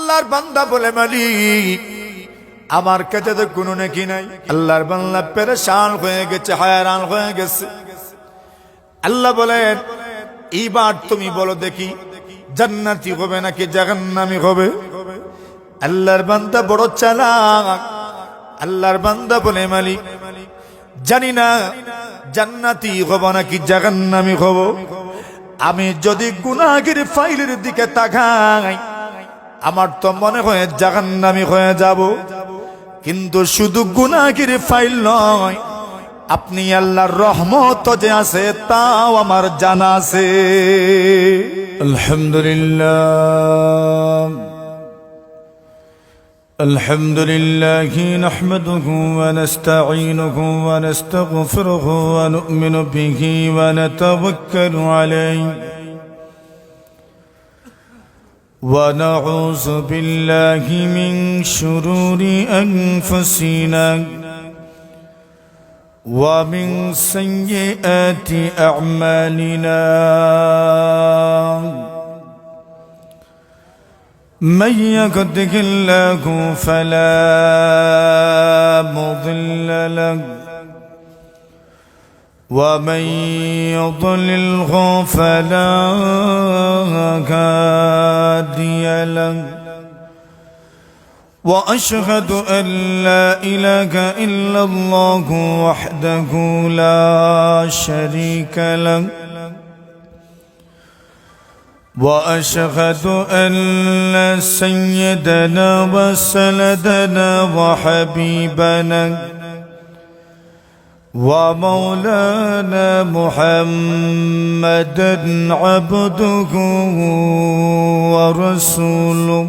আল্লাহর বান্দা বলে মালিক আমার কাছে তো কোনো নেকি নাই। আল্লাহর বান্দা পেরেশান হয়ে গেছে, হায়রান হয়ে গেছে। আল্লাহ বলেন এইবার তুমি বলো দেখি জান্নাতি হবে নাকি জাহান্নামী হবে? আল্লাহর বান্দা বড় চালাক। আল্লাহর বান্দা বলে মালিক জানি না জান্নাতি হব নাকি জাহান্নামী হব। আমি যদি গুনাহের ফাইলের দিকে তাকাই আমার তো মনে হয় জাহান্নামী হয়ে যাব। কিন্তু শুধু গুনাহের ফাইল নয়, আপনি আল্লাহর রহমত যে আছে তাও আমার জানা আছে। আলহামদুলিল্লাহ আলহামদুলিল্লাহ নাহমাদুহু ওয়া নাস্তাঈনুহু ওয়া নাস্তাগফিরুহু ওয়া নু'মিনু বিহি ওয়া নাতাওয়াক্কালু আলাইহি ওয়া নাউযু বিল্লাহি মিন শুরুরি আনফুসিনা ومن سيئات أعمالنا من يهده الله فلا مضل له ومن يضلله فلا هادي له وأشهد أن لا إله إلا الله وحده لا شريك له وأشهد أن سيدنا وسندنا وحبيبنا ومولانا محمدا عبده ورسوله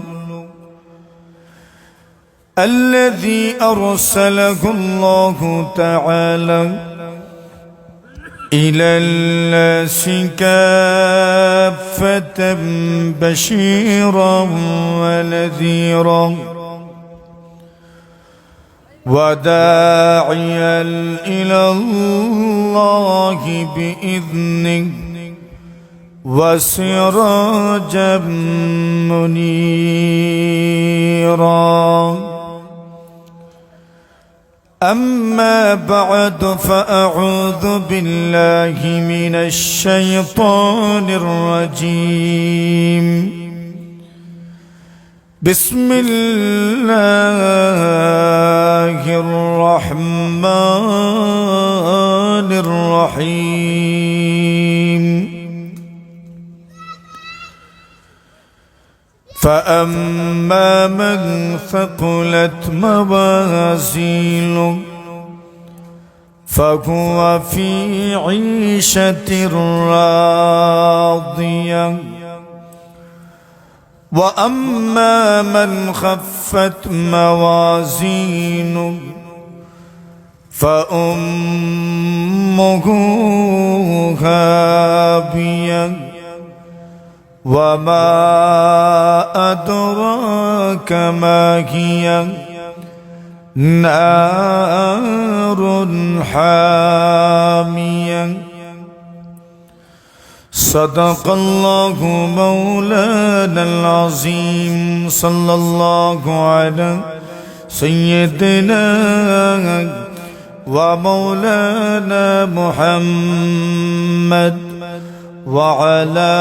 الذي أرسله الله تعالى إلى الناس كافة بشيرا ونذيرا وداعيا إلى الله بإذنه وسراجا منيرا. أما بعد فأعوذ بالله من الشيطان الرجيم. بسم الله الرحمن الرحيم. فأما من ثقلت موازينه فهو في عيشة راضية وأما من خفت موازينه فأمه هاوية وما أدراك ما هي نار حامية. صدق الله مولانا العظيم. صلى الله على سيدنا ومولانا محمد وعلى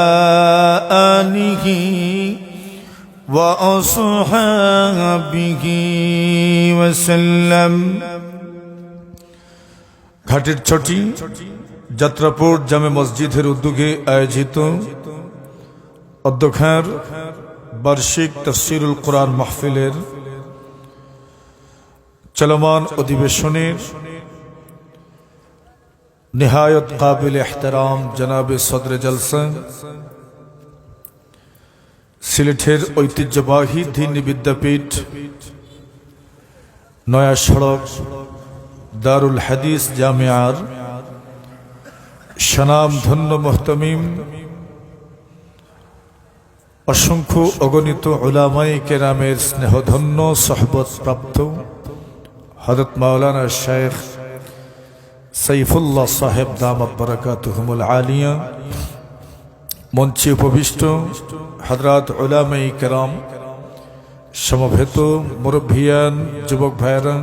آله وأصحابه وسلم. ঘাটের ছটি যাত্রাপুর জামে মসজিদের উদ্যোগে আয়োজিত অধ্যক্ষের বার্ষিক তাফসীরুল কোরআন মাহফিলের চলমান অধিবেশনের নিহায়ত কাবিল ইহতারাম জনাবে সদরে জলসা সিলেটের ঐতিহ্যবাহী দ্বীনি বিদ্যাপীঠ নয়া সড়ক দারুল হাদিস জামিয়ার স্বনামধন্য মুহতামিম অসংখ্য অগণিত উলামায়ে কেরামের স্নেহধন্য সহবত প্রাপ্ত হযরত মাওলানা শেখ সাইফুল্লাহ সাহেব দামাত বারাকাতুহুমুল আলিয়া, মঞ্চে উপবিষ্ট হযরত উলামায়ে কেরাম, সমবেত মুরব্বিয়ান, যুবক ভাইয়েরা,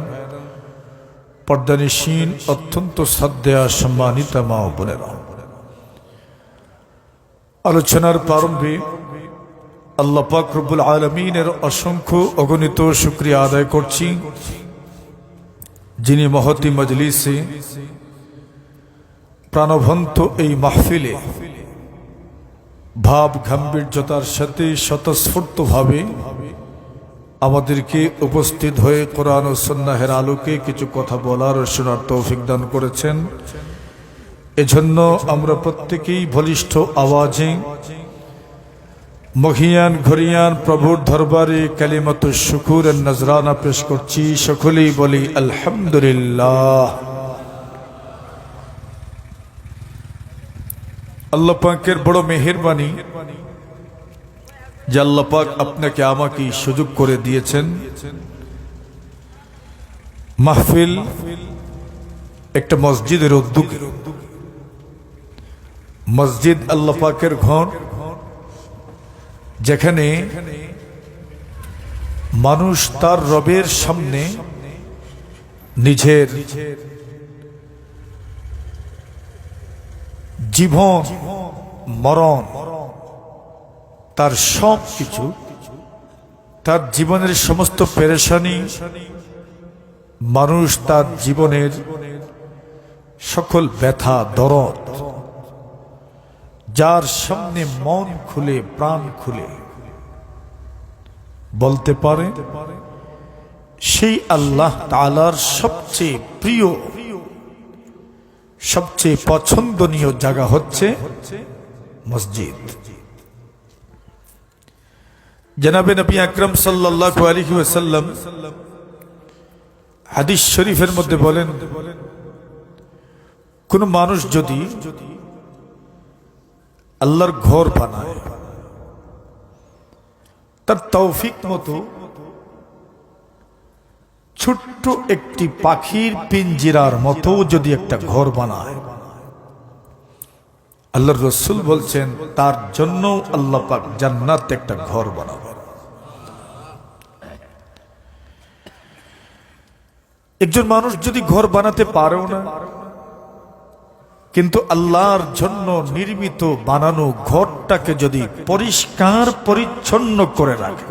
পর্দানিসীন, অত্যন্ত শ্রদ্ধেয়া সম্মানিত মা ও বোনেরা, আলোচনার প্রারম্ভে আল্লাহ পাক রব্বুল আলামিনের অসংখ্য অগণিত শুকরিয়া আদায় করছি, যিনি মহতি মজলিসে প্রাণবন্ত এই মাহফিলে ভাব গাম্ভীর্যতার সাথে স্বতঃস্ফূর্তভাবে আমাদেরকে উপস্থিত হয়ে কোরআন ও সুন্নাহের আলোকে কিছু কথা বলার ও শোনার তৌফিক দান করেছেন। এজন্য আমরা প্রত্যেকেই বলিষ্ঠ আওয়াজে মহিয়ান ঘরিয়ান প্রভুর দরবারে কালিমাতুশ শুকুরের নজরানা পেশ করছি। সকলেই বলি আলহামদুলিল্লাহ। আল্লাহ পাকের বড় মেহেরবানি যে আল্লাহ পাক আপনাকে আমাকে সুযোগ করে দিয়েছেন মাহফিল একটা মসজিদের উদ্যোগে। মসজিদ আল্লাহ পাকের ঘর, যেখানে মানুষ তার রবের সামনে নিজের জীবন মরণ, তার সব কিছু, তার জীবনের সমস্ত পেরেশানি, মানুষ তার জীবনের সকল ব্যথা দরদ, যার সামনে মন খুলে প্রাণ খুলে বলতে পারে, সেই আল্লাহ তাআলার সবচেয়ে প্রিয়, সবচেয়ে পছন্দনীয় জায়গা হচ্ছে মসজিদ। জনাবে নবী আকরাম সাল্লাল্লাহু আলাইহি ওয়াসাল্লাম হাদিস শরীফের মধ্যে বলেন, কোন মানুষ যদি আল্লাহর ঘর বানায়, তার তৌফিক মতো ছোট্ট একটি পাখির পিঞ্জিরার মতো যদি একটা ঘর বানায়, আল্লাহর রাসূল বলছেন তার জন্য আল্লাহ পাক জান্নাতে একটা ঘর বানাবে। একজন মানুষ যদি ঘর বানাতে পারেও না, কিন্তু আল্লাহর জন্য নির্মিত বানানো ঘরটাকে যদি পরিষ্কার পরিচ্ছন্ন করে রাখে,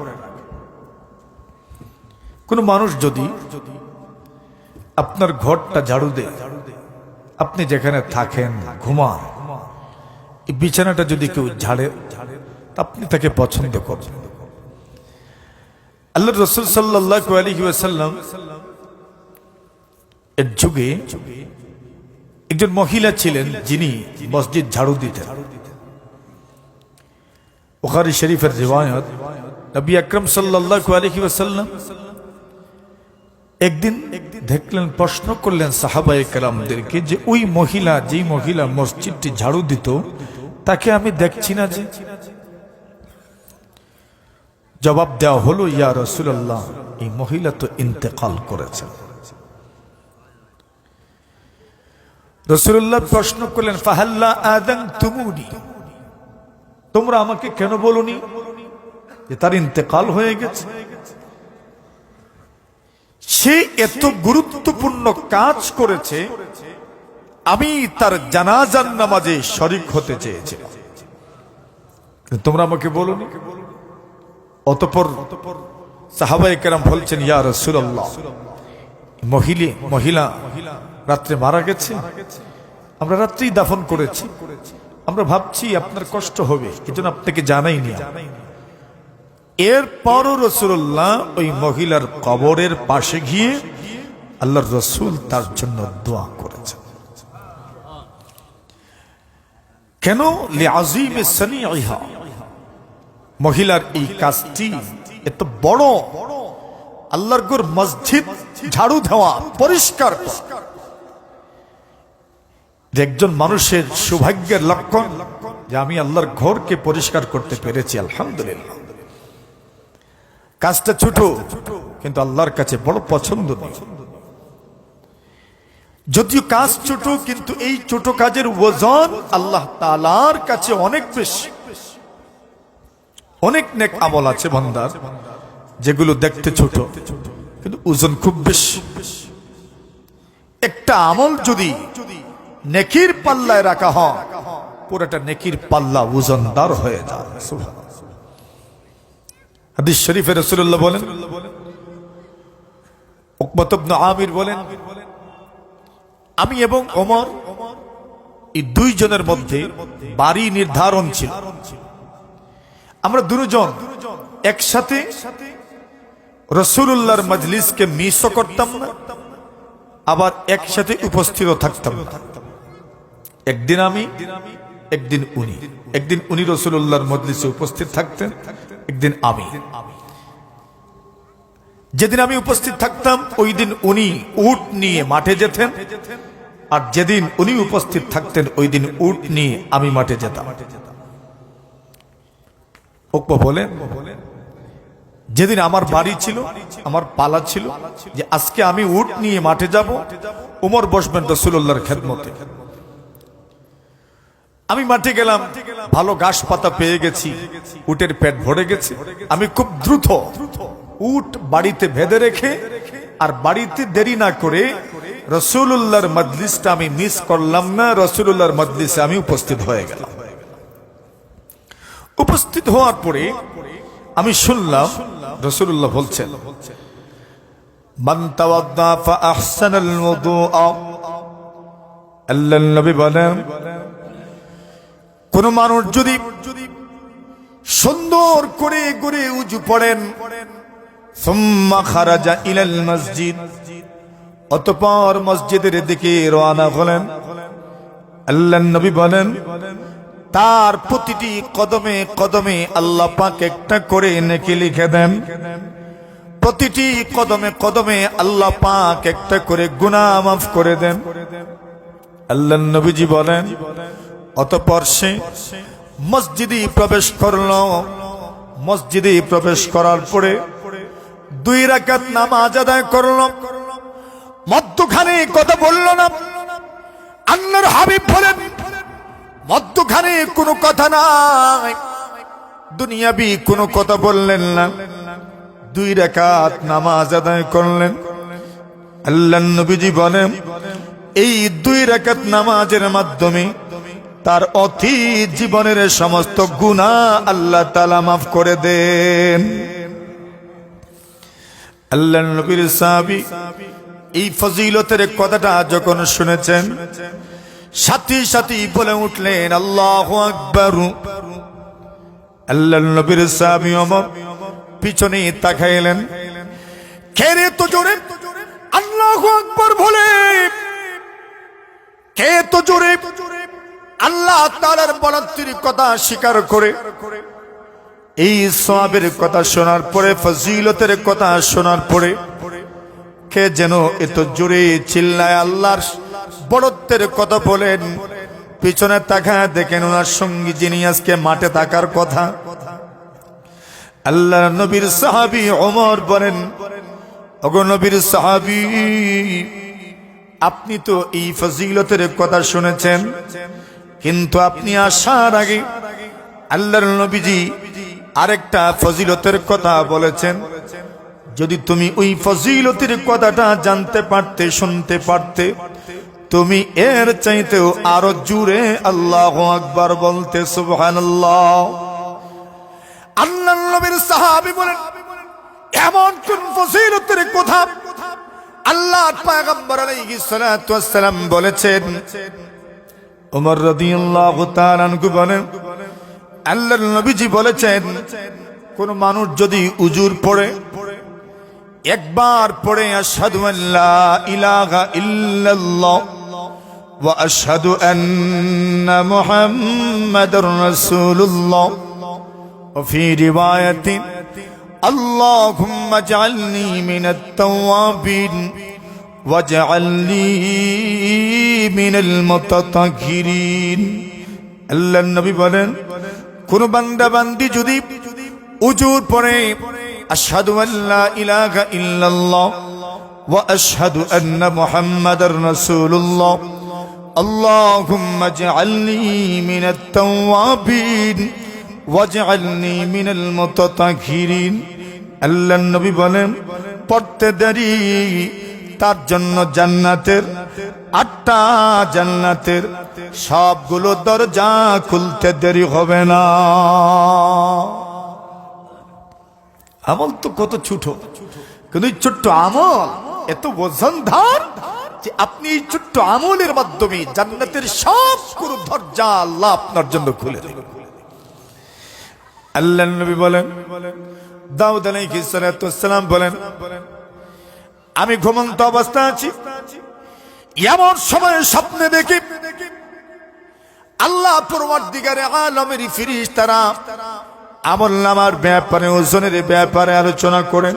কোন মানুষ যদি আপনার ঘরটা ঝাড়ু দেয়, আপনি যেখানে থাকেন ঘুমান, এই বিছানাটা যদি কেউ ঝাড়ে, আপনি তাকে পছন্দ করেন। আল্লাহর রাসূল সাল্লাল্লাহু আলাইহি ওয়াসাল্লাম এর যুগে একজন মহিলা ছিলেন, যিনি মসজিদ ঝাড়ু দিতেন। বুখারী শরীফের রিওয়ায়াত, নবী আকরাম সাল্লাল্লাহু আলাইহি ওয়াসাল্লাম একদিন দেখলেন, প্রশ্ন করলেন সাহাবায়ে কেরামদেরকে যে ওই মহিলা, যেই মহিলা মসজিদটি ঝাড়ু দিত, তাকে আমি দেখছি না যে। জবাব দেওয়া হলো, ইয়া রাসূলুল্লাহ, এই মহিলা তো ইন্তেকাল করেছেন। রাসূলুল্লাহ প্রশ্ন করলেন, ফাহাল্লা আযানতুমুনি, তোমরা আমাকে কেন বলনি যে তার ইন্তেকাল হয়ে গেছে? সে এত গুরুত্বপূর্ণ কাজ করেছে, আমি তার জানাজার নামাজে শরীক হতে চেয়েছিলাম, তোমরা আমাকে বলনি। অতঃপর সাহাবায়ে কেরাম বলছেন, ইয়া রাসূলুল্লাহ, মহিলা রাত্রে মারা গেছে, আমরা রাত্রেই দাফন করেছি, আমরা ভাবছি আপনার কষ্ট হবে, এজন্য আপনাকে জানাইনি। এরপরও রাসূলুল্লাহ ওই মহিলার কবরের পাশে গিয়ে আল্লাহর রাসূল তার জন্য দোয়া করেছেন। কেন? লিআযীমি সানিইহা, মহিলার এই কাজটি এত বড়। আল্লাহর ঘর মসজিদ ঝাড়ু দেওয়া, পরিষ্কার করা একজন মানুষের সৌভাগ্যের লক্ষণ, যে আমি আল্লাহর ঘরকে পরিষ্কার করতে পেরেছি, আলহামদুলিল্লাহ। কাজটা ছোট, কিন্তু আল্লাহর কাছে বড় পছন্দনীয়। যদিও কাজ ছোট, কিন্তু এই ছোট কাজের ওজন আল্লাহ তাআলার কাছে অনেক বেশি। অনেক নেক আমল আছে বান্দার, যেগুলো দেখতে ছোট কিন্তু ওজন খুব বেশি। একটা আমল যদি নেকির পাল্লায় রাখা হয়, পুরোটা নেকির পাল্লা ওজনদার হয়ে যায়। হাদিস শরীফে রাসূলুল্লাহ বলেন, উকবাত ইবনে আমির বলেন, আমি এবং ওমর এই দুইজনের মধ্যে বাড়ি নির্ধারণ ছিল। আমরা দুজন একসাথে রাসূলুল্লাহর মজলিসকে মিসও করতাম না, আবার একসাথে উপস্থিত থাকতাম না। একদিন আমি, একদিন উনি। একদিন উনি রাসূলুল্লাহর মজলিসে উপস্থিত থাকতেন, একদিন আমি। যেদিন আমি উপস্থিত থাকতাম ওই দিন উনি উট নিয়ে মাঠে যেতেন, আর যেদিন উনি উপস্থিত থাকতেন ওই দিন উট নিয়ে আমি মাঠে যেতাম। উকবা বলেন, যেদিন আমার বাড়ি ছিল, আমার পালা ছিল যে আজকে আমি উট নিয়ে মাঠে যাব, ওমর বসবেন রাসূলুল্লাহর খেদমতে। আমি মাঠে গেলাম, ভালো ঘাস পাতা পেয়ে গেছি, উটের পেট ভরে গেছে। আমি খুব দ্রুত উট বাড়িতে বেঁধে রেখে আর বাড়িতে দেরি না করে রাসূলুল্লাহর মজলিসটা আমি মিস করলাম না, রাসূলুল্লাহর মজলিসে আমি উপস্থিত হয়ে গেলাম। উপস্থিত হওয়ার পরে আমি শুনলাম রাসূলুল্লাহ বলছেন, মান তাওয়াদ্দা ফা আহসানাল ওযুআ। আল্লাহর নবী বলেন, কোন মানুষ যদি সুন্দর করে করে উযু পড়েন, সুম্মা খারাজা ইলাল মসজিদ, অতঃপর মসজিদের দিকে রওনা হলেন, আল্লাহর নবী বলেন, তার প্রতিটি কদমে কদমে আল্লাহ পাক একটা করে নেকি লিখে দেন। প্রতিটি কদমে কদমে আল্লাহ পাক একটা করে গুনাহ মাফ করে দেন। আল্লাহর নবীজি বলেন, অতঃপর সে মসজিদে প্রবেশ করলো। মসজিদে প্রবেশ করার পরে 2 রাকাত নামাজ আদায় করলো। মধ্যখানে কথা বলল না। আল্লাহর হাবিব বলেন, মধ্যখানে কোনো কথা নাই, দুনিয়াবি কোনো কথা বললেন না। 2 রাকাত নামাজ আদায় করলেন। আল্লাহর নবীজি বলেন, এই 2 রাকাত নামাজের মাধ্যমে তার অতীত জীবনের সমস্ত গুনাহ আল্লাহ তাআলা মাফ করে দেন। আল্লাহর নবীর সাহাবী এই ফজিলতের কথাটা যখন শুনেছেন, সাথী সাথী বলে উঠলেন, আল্লাহু আকবার। আল্লাহর নবীর সাহাবী ওমর পিছনে তাকাইলেন, কে রে তো জোরে আল্লাহু আকবার বলে, কে তো জোরে আল্লাহ তাআলার বড়ত্বের কথা স্বীকার করে। এই সওয়াবের কথা শোনার পরে, ফজিলতের কথা শোনার পরে কে যেন এত জোরে চিল্লায় আল্লাহর বড়ত্বের কথা বলেন। পিছনে তাকায় দেখেন ওনার সঙ্গী যিনি আজকে মাঠে থাকার কথা, আল্লাহর নবীর সাহাবী ওমর বলেন, ওগো নবীর সাহাবী, আপনি তো এই ফজিলতের কথা শুনেছেন, কিন্তু আপনি আসার আগে আল্লাহর নবীজি আরেকটা ফজিলতের কথা বলেছেন। যদি তুমি ওই ফজিলতের কথাটা জানতে পারতে, শুনতে পারতে, তুমি এর চাইতেও আরো জোরে আল্লাহু আকবার বলতে। সুবহানাল্লাহ। আল্লাহর নবীর সাহাবী বলেন, এমন কোন ফজিলতের কথা আল্লাহর পয়গম্বর আলাইহিস সালাতু ওয়াস সালাম বলেছেন? ওমর রাদিয়াল্লাহু তাআলা আনহু বলেন, আল্লাহর নবীজি বলেছেন, কোন মানুষ যদি উজুর পড়ে একবার পড়ে, আশহাদু আল্লা ইলাহা ইল্লাল্লাহ ওয়া আশহাদু আন্না মুহাম্মাদার রাসূলুল্লাহ, ওয়া ফি রিওয়ায়াতিন আল্লাহুম্মা জাআলনি মিনাত তাওয়াবিন ওয়াজআলনি মিনাল মুতাতাহহিরিন। আল্লাহর নবী বলেন, কোন বান্দা বান্দি যদি উজুর পড়ে, আশহাদু আল্লা ইলাহা ইল্লাল্লাহ ওয়া আশহাদু আন্না মুহাম্মাদার রাসূলুল্লাহ, আল্লাহুম্মা জাআলনি মিনাত তাওয়াবিন ওয়াজআলনি মিনাল মুতাতাহহিরিন, আল্লাহর নবী বলেন পড়তে দেরি, তার জন্য জান্নাতের 8টা জান্নাতের সবগুলো দরজা খুলতে দেরি হবে না। আমল তো কত ছোট, কিন্তু এই ছোট্ট আমল এত ওজনদার যে আপনি এই ছোট্ট আমলের মাধ্যমে জান্নাতের সবগুলো দরজা আল্লাহ আপনার জন্য খুলে দেবেন। আল্লাহর নবী বলেন, দাউদ আলাইহিস সালাম বলেন, আমি ঘুমন্ত অবস্থায় আছি, এমন সময় স্বপ্নে দেখি আল্লাহ পরওয়ারদিগারে আলমের ফেরেশতারা আমলনামার ব্যাপারে, ওজনের ব্যাপারে আলোচনা করেন।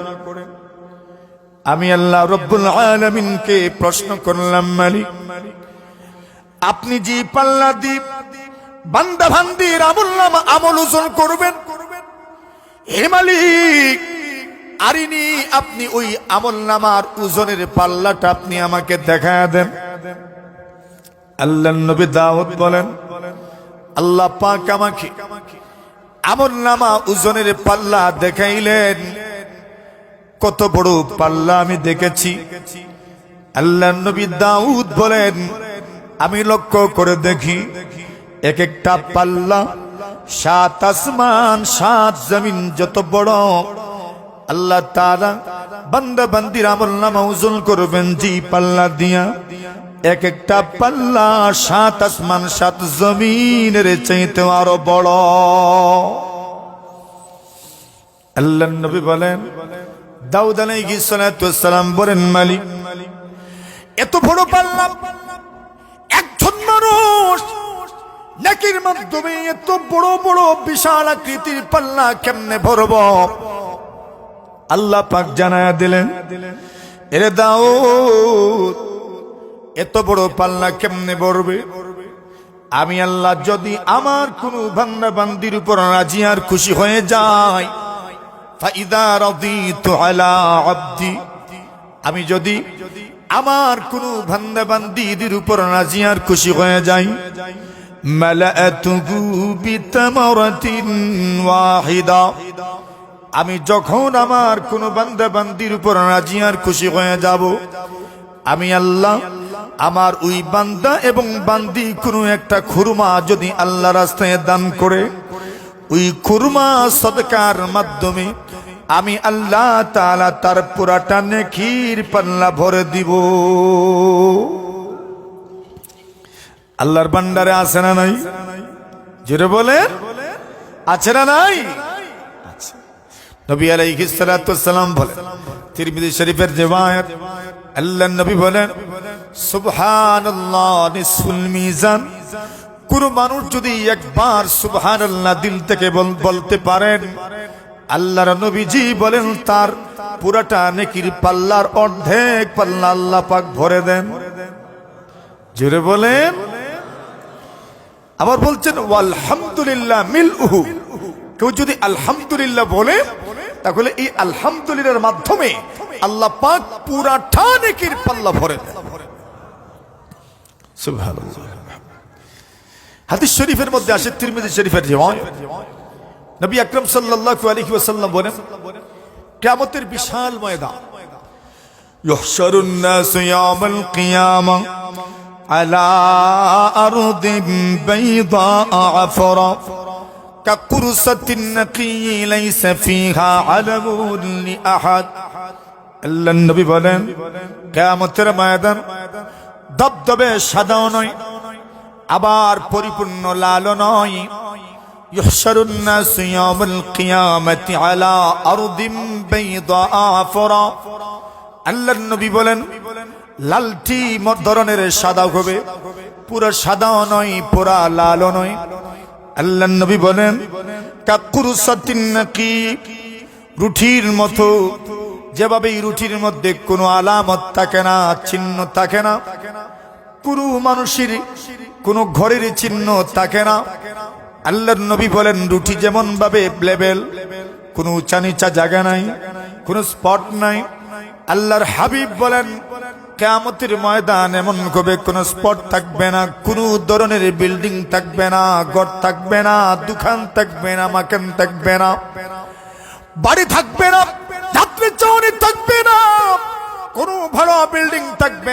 আমি আল্লাহ রব্বুল আলামিনকে প্রশ্ন করলাম, মালিক আপনি যে পাল্লা দিয়ে বান্দা বান্দির আমলনামা আমল ওজন করবেন, হে মালিক আরিনি, আপনি ওই আমলনামার ওজনের পাল্লাটা আপনি আমাকে দেখায় দেন। আল্লাহর নবী দাউদ বলেন, আল্লাহ পাক আমাকে আমলনামা ওজনের পাল্লা দেখাইলেন। কত বড় পাল্লা আমি দেখেছি। আল্লাহর নবী দাউদ বলেন, আমি লক্ষ্য করে দেখি এক একটা পাল্লা 7 আসমান 7 জমিন যত বড়। আল্লাহ তাআলা বান্দা বান্দির আমলনামা ওজন করবেন জি পাল্লা দিয়া। এক একটা পাল্লা 7 আসমান 7 জমিনের চাইতে আরো বড়। আল্লাহর নবী বলেন, দাউদ আলাইহিস সালাম বলেন, মালিক এত বড় পাল্লা একজন মানুষ নেকির মাধ্যমে এত বড় বড় বিশাল আকৃতির পাল্লা কেমনে ভরব? আল্লাহ পাক জানায়া দিলেন, এরে দাউদ এত বড় পাল্লা কেমনে ভরবে? আমি আল্লাহ যদি আমার কোন বান্দা বান্দির উপর রাজি আর খুশি হয়ে যায়, ফাইদা রাদিতু আলা আবদি, আমি যদি আমার কোন বান্দা বান্দির উপর রাজি আর খুশি হয়ে যাই, মালাআতুহু বিতামারাতিন ওয়াহিদা, আমি যখন আমার কোন বান্দা বান্দির উপর রাজি আর খুশি হয়ে যাব, আমি আল্লাহ আমার ওই বান্দা এবং বান্দি কোনো একটা খুরমা যদি আল্লাহ রাস্তায় দান করে, ওই খুরমা সদকার মাধ্যমে আমি আল্লাহ তাআলা তার পুরাটা নেকির পাল্লা ভরে দিব। আল্লাহর ভান্ডারে আছে না নাই? জোরে বলে আছে না নাই? নবী আলাইহিস সালাতু ওয়াসসালাম বলেন, তিরমিজি শরীফের রিওয়ায়াত, আল্লাহর নবী বলেন, সুবহানাল্লাহ নিসফুল মিজান, কোন মানুষ যদি একবার সুবহানাল্লাহ দিল থেকে বলতে পারেন, আল্লাহর নবীজি বলেন তার পুরাটা নেকির পাল্লার অর্ধেক পাল্লা আল্লাহ পাক ভরে দেন। জোরে বলেন। আবার বলছেন আলহামদুলিল্লাহ মিলউহু, কেউ যদি আলহামদুলিল্লাহ বলে তাহলে এই আলহামদুলিল্লাহর মাধ্যমে আল্লাহ পাক পুরাটা নেকির পাল্লা ভরে দেন। সুবহানাল্লাহ। হাদিস শরীফের মধ্যে আসে, তিরমিজি শরীফের রিওয়ায়াত, নবী আকরাম সাল্লাল্লাহু আলাইহি ওয়াসাল্লাম বলেন, কিয়ামতের বিশাল ময়দান, ইহশারুন নাস ইয়াওমাল কিয়ামা আলা আরদিন বাইদা আফরা কাকুরসাতিন নাকি লাইসা ফিহা আলামুন লিআহাদ। আল্লাহর নবী বলেন, কিয়ামতের ময়দান দবদবে সাদাও নয়, আবার পরিপূর্ণ লালও নয়। ইহশারুন নাস ইয়াওমাল কিয়ামাতি আলা আরদিন বাইদা আফরা। আল্লাহর নবী বলেন, লালটি ধরনের সাদা হবে, পুরো সাদাও নয়, পুরা লালও নয়। আল্লাহর নবী বলেন, কাকুরসাতিন নাকি, রুটির মতো, যেভাবে এই রুটির মধ্যে কোনো আলামত থাকে না, চিহ্ন থাকে না, কোনো মানুষের কোনো ঘরের চিহ্ন থাকে না। আল্লাহর নবী বলেন, রুটি যেমন ভাবে লেবেল, কোনো উঁচা নিচা জায়গা নাই, কোনো স্পট নাই। আল্লাহর হাবিব বলেন, কিয়ামতের ময়দান এমন হবে কোনো স্পট থাকবে না, কোনো ধরনের বিল্ডিং থাকবে না, ঘর থাকবে না, দোকান থাকবে না, মাকান থাকবে না, বাড়ি থাকবে না,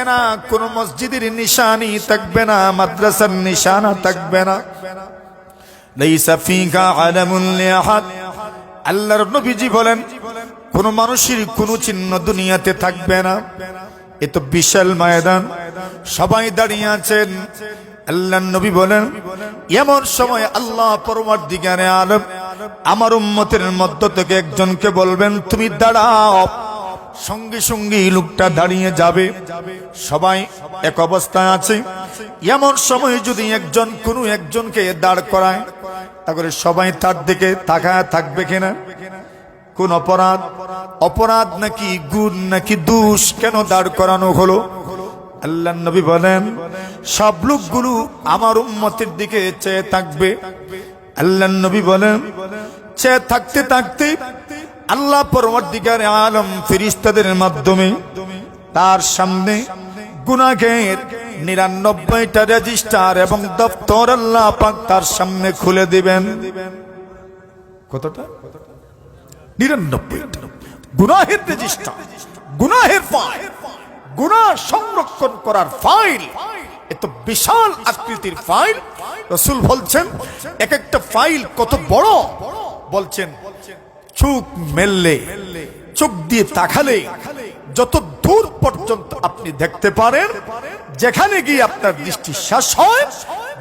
না, কোন মসজিদের নিশানি থাকবে না, মাদ্রাসার নিশানা থাকবে না। লাইসা ফিকা আলামুন লিআহাদ, আল্লাহর নবীজি বলেন কোন মানুষের কোন চিহ্ন দুনিয়াতে থাকবে না। এ তো বিশাল ময়দান, সবাই দাঁড়িয়ে আছেন। আল্লাহর নবী বলেন এমন সময় আল্লাহ পরওয়ারদিগারে আলম আমার উম্মতের মধ্য থেকে একজনকে বলবেন তুমি দাঁড়াও। সঙ্গে সঙ্গে লোকটা দাঁড়িয়ে যাবে। সবাই এক অবস্থায় আছে। এমন সময় যদি একজন কোনো একজনকে দাঁড় করায়, তাহলে সবাই তার দিকে তাকায় থাকবে কিনা? কোন অপরাধ, অপরাধ নাকি গুণ নাকি দোষ, কেন দাঁড় করানো হলো? আল্লাহর নবী বলেন সব লোকগুলো আমার উম্মতের দিকে চেয়ে থাকবে। আল্লাহর নবী বলেন চেয়ে থাকতে থাকতে আল্লাহ পরওয়ারদিগারে আলম ফেরেশতাদের মাধ্যমে তার সামনে গুনাহের 99টা রেজিস্টার এবং দপ্তর আল্লাহ পাক তার সামনে খুলে দিবেন। কতটা? 99টা গুনাহের রেজিস্টার, গুনাহের ফাইল, গুনাহ সংরক্ষণ করার ফাইল। এত বিশাল আকৃতির ফাইল। রাসূল বলছেন এক একটা ফাইল কত বড়, বলছেন চোখ মেললে, চোখ দিয়ে তাকালে যত দূর পর্যন্ত আপনি দেখতে পারেন, যেখানে গিয়ে আপনার দৃষ্টি শেষ হয়,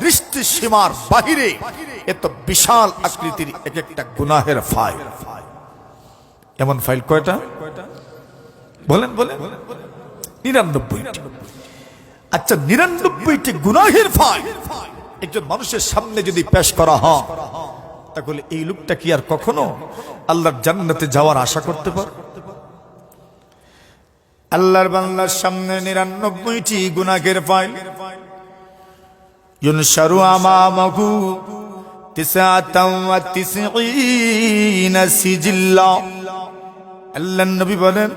দৃষ্টি সীমার বাহিরে এত বিশাল আকৃতির এক একটা গুনাহের ফাইল। এমন ফাইল কয়টা বলেন? বলেন 99টি। আচ্ছা 99টি গুনাহের ফাইল একজন মানুষের সামনে যদি পেশ করা হয়, তাহলে এই লোকটা কি আর কখনো আল্লাহর জান্নাতে যাওয়ার আশা করতে পারে? আল্লাহর বান্দার সামনে 99টি গুনাহের ফাইল। ইউনশারু আমামাহু 99 সিজিল্লা। আল্লাহর নবী বলেন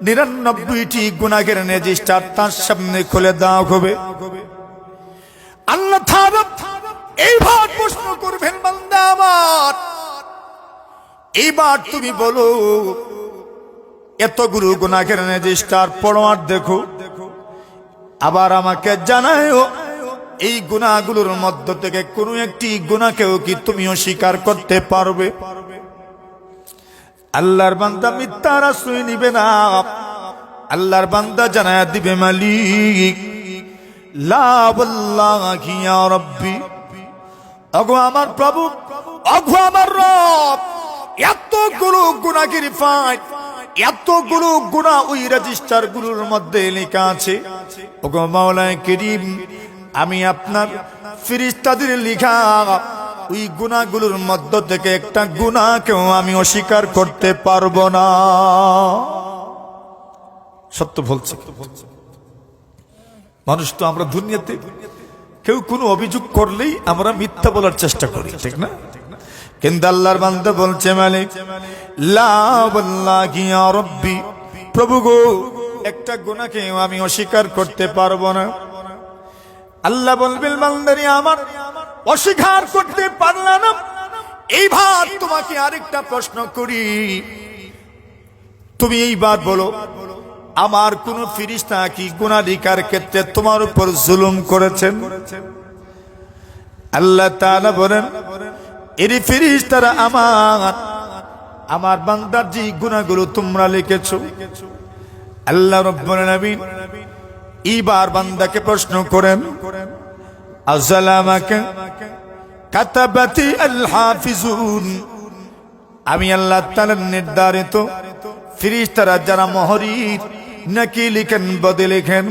99টি গুনাহের রেজিস্টার তার সামনে খুলে দেওয়া হবে। আল্লাহ তাআলা এইবার প্রশ্ন করবেন বান্দা আমার, এইবার তুমি বলো এতগুলো গুনাহের রেজিস্টার পড়ো আর দেখো, আবার আমাকে জানাও এই গুনাহগুলোর মধ্য থেকে কোনো একটি গুনাহকেও কি তুমি অস্বীকার করতে পারবে? আল্লাহর বান্দা মিথ্যার আশ্রয় নিবে না। আল্লাহর বান্দা জানায়া দিবে মালিক লা ওয়াল্লাহি ইয়া রাব্বি, ওগো আমার প্রভু, ওগো আমার রব, এতগুলো গুনাহের ফাইল, এতগুলো গুনাহ ওই রেজিস্টার গুলোর মধ্যে লেখা আছে। ওগো মাওলানা করিম, আমি আপনার ফেরেশতাদের লেখা ওই গুনাহগুলোর মধ্য থেকে একটা গুনাহকেও আমি অস্বীকার করতে পারবো না। সত্য বলছে মানুষ তো, আমরা দুনিয়াতে কেউ কোনো অভিযোগ করলেই আমরা মিথ্যা বলার চেষ্টা করি, ঠিক না? কিন্তু আল্লাহর বান্দা বলছে মালিক লা ওয়াল্লাহি ইয়া রাব্বি, প্রভু গো একটা গুনাহকে আমি অস্বীকার করতে পারবো না। আল্লাহ বলবেন বান্দারে আমার অস্বীকার করতে পারলা না, এইবার তোমাকে আরেকটা প্রশ্ন করি, তুমি এইবার বলো আমার কোন ফেরেশতা কি গুনাহগারের ক্ষেত্রে তোমার উপর জুলুম করেছেন? আল্লাহ তাআলা বলেন এর ফেরেশতারা আমার বান্দার যে গুনাহগুলো তোমরা লিখেছো, আল্লাহ রাব্বুল আলামিন এইবার বান্দাকে প্রশ্ন করেন আযলামাকা কাতাবাতি আল হাফিজুন, আমি আল্লাহ তাআলার নির্ধারিত ফেরেশতারা যারা মুহরির নাকি লিখেন বদে লিখেন,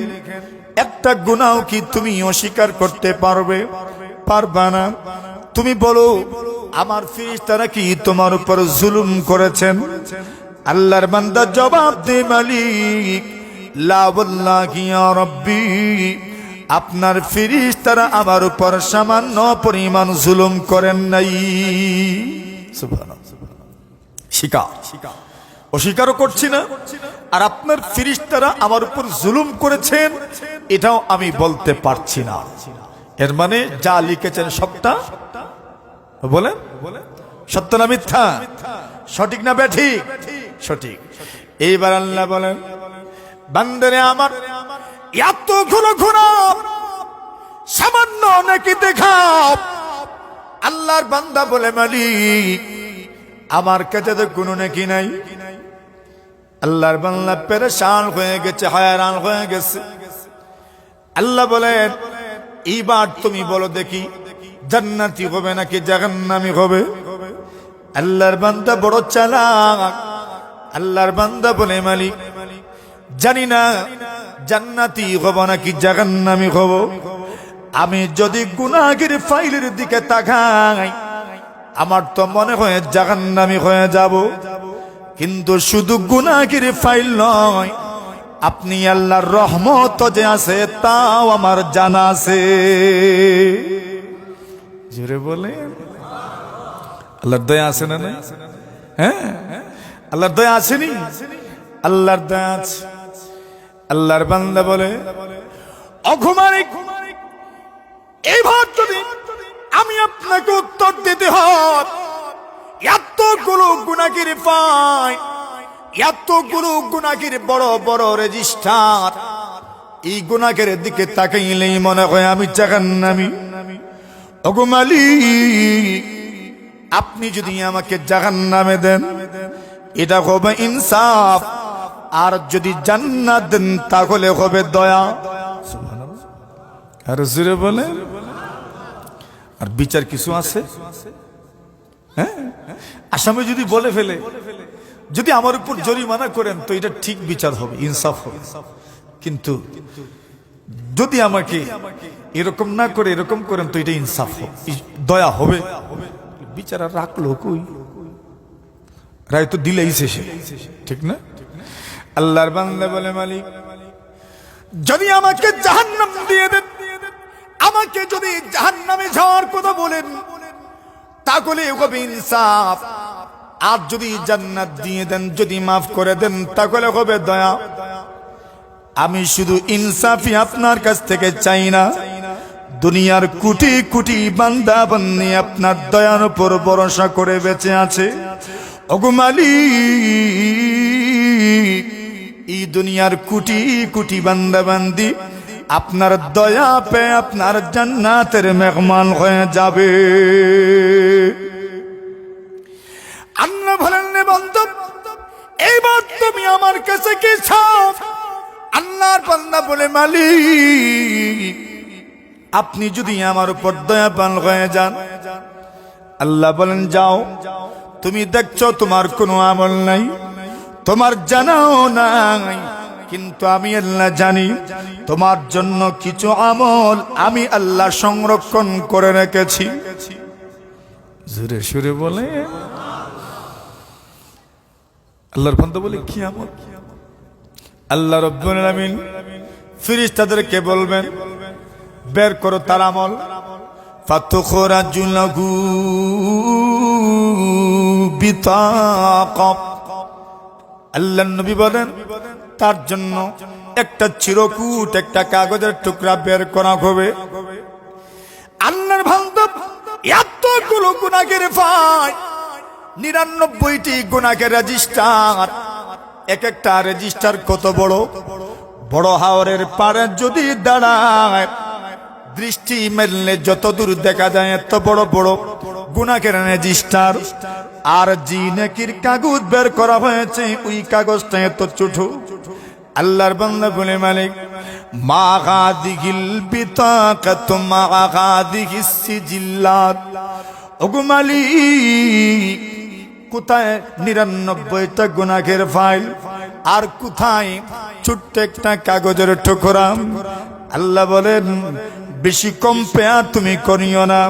একটা গুনাহ কি তুমি অস্বীকার করতে পারবে? পারবা না। তুমি বলো আমার ফেরেশতারা কি তোমার উপর জুলুম করেছেন? আল্লাহর বান্দা জবাব দে মালিক লা ওয়াল্লাহি ইয়া রাব্বি, আপনার ফেরেশতারা আমার উপর সামান্য পরিমাণ জুলুম করেন নাই। সুবহানাল্লাহ। শিকার অস্বীকারও করছি না, আর আপনার ফেরেশতারা আমার উপর জুলুম করেছেন এটাও আমি বলতে পারছি না। এর মানে যা লিখেছেন সবটা বলেন সত্য না মিথ্যা, সঠিক না ব্যাঠিক? সঠিক। এইবার আল্লাহ বলেন বান্দারে আমার এতগুলো গুনাহ সামান্য নাকি দেখাও। আল্লাহর বান্দা বলে মালিক আমার কাছে তো কোনো নাকি নাই। আল্লাহর বান্দা পেরেশান হয়ে গেছে, হয়রান হয়ে গেছে। আল্লাহ বলেন এইবার তুমি বলো দেখি জান্নাতি হবে নাকি জাহান্নামী হবে? আল্লাহর বান্দা বড় চালাক। আল্লাহর বান্দা বলে মালিক জানি না জান্নাতি হব নাকি জাহান্নামী হব। আমি যদি গুনাহের ফাইলের দিকে তাকাই আমার তো মনে হয় জাহান্নামী হয়ে যাব। কিন্তু শুধু গুনাহের ফাইল নয়, আপনি আল্লাহর রহমত যে আছে তাও আমার জানা আছে। জোরে বলে আল্লাহর দয়া আছে না? হ্যাঁ, আল্লাহর দয়া আসেনি? আল্লাহর দয়া আছে। আল্লাহর বান্দা বলে অঘুমারিক এইবার যদি আমি আপনাকে উত্তর দিতে হয় এতগুলো গুনাহের ফাইল, এতগুলো গুনাহের বড় বড় রেজিস্টার, এই গুনাহের দিকে তাকাইলেই মনে হয় আমি জাহান্নামী। ওগো মালিক আপনি যদি আমাকে জাহান্নামে দেন এটা হবে ইনসাফ, আর যদি জান্নাত দেন তাহলে হবে দয়া। আর জোরে বলে আর বিচার কিছু আছে? হ্যাঁ, আসামি যদি বলে ফেলে যদি আমার উপর জরিমানা করেন তো এটা ঠিক বিচার হবে, ইনসাফ হবে। কিন্তু যদি আমাকে এরকম না করে এরকম করেন তো এটা ইনসাফ হবে, দয়া হবে। বিচার আর রাখলো কই? রায় তো দিলেই শেষে, ঠিক না? আল্লাহর বান্দা বলে মালিক যদি আমাকে জাহান্নাম দিয়ে দেন, আমাকে যদি জাহান্নামে যাওয়ার কথা বলেন তাহলে হবে ইনসাফ, আর যদি জান্নাত দিয়ে দেন, যদি মাফ করে দেন তাহলে হবে দয়া। আমি শুধু ইনসাফই আপনার কাছ থেকে চাই না, দুনিয়ার কোটি কোটি বান্দা বান্দি আপনার দয়ার উপর ভরসা করে বেঁচে আছে। ওগো মালিক এই দুনিয়ার কোটি কোটি বান্দা বান্দি আপনার দয়া পেয়ে আপনার জান্নাতের মেহমান হয়ে যাবে। আল্লাহ বলেন বন্ধু এইবার তুমি আমার কাছে কি চাও? আল্লাহর বান্দা বলে মালিক আপনি যদি আমার উপর দয়াবান হয়ে যান। আল্লাহ বলেন যাও, তুমি দেখছো তোমার কোনো আমল নাই, তোমার জানাও নাই, কিন্তু আমি আল্লাহ জানি তোমার জন্য কিছু আমল আমি আল্লাহ সংরক্ষণ করে রেখেছি। জোরে সুরে বলে আল্লাহর বান্দা বলে কি আমল? আল্লাহ রাব্বুল আলামিন ফেরেশতাদেরকে বলবেন বের করো তার আমল। ফাতুখরাজু লাহু বিতাকা। আল্লাহর নবী বলেন তার জন্য একটা চিরকুট, একটা কাগজের টুকরা বের করা হবে। আল্লাহর বান্দা এতগুলো গুনাহের ফাইল, 99টি গুনাহের রেজিস্টার, এক একটা রেজিস্টার কত বড় বড় হাওরের পাড়ে যদি দাঁড়ায় দৃষ্টি মেললে যত দূর দেখা যায় এত বড় বড় গুনাহের রেজিস্টার। আর জি নেকির কাগজ বের করা হয়েছে ওই কাগজটা এত ছোট। আল্লাহর বান্দা বলে মালিক মা গাদিহিল বিতাকাত মা গাদিহিস সিজিল্লাত। ওগো মালিক কোথায় 99টা গুনাহের ফাইল আর কোথায় ছোট্ট একটা কাগজের টুকরা? আল্লাহ বলেন বেশি কম পেয়া তুমি করিও না।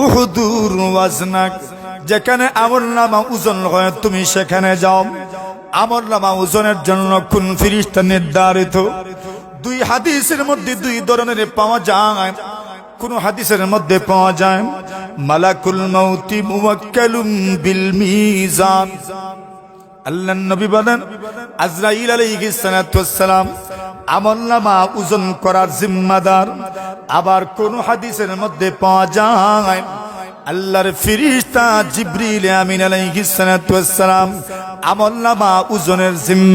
উহুদুর ওয়াজনাক, যেখানে আমলনামা ওজন হয় তুমি সেখানে যাও। আমলনামা ওজনের জন্য কোন ফেরেশতা নির্ধারিত? দুই হাদিসের মধ্যে দুই ধরনের পাওয়া যায়। কোন হাদিসের মধ্যে পাওয়া যায় মালাকুল মাউতি মুওয়াক্কালুম বিল মিজান। আল্লাহর নবী বলেন আজরাইল আলাইহিস সালাতু ওয়াস সালাম আমলনামা ওজন করার জিম্মাদার। আবার কোন হাদিসের মধ্যে পাওয়া যায় আল্লাহর ফেরেশতা জিবরিল আমিন আলাইহিস সালাতু ওয়াস সালাম আমলনামা ওজনের জিম্মা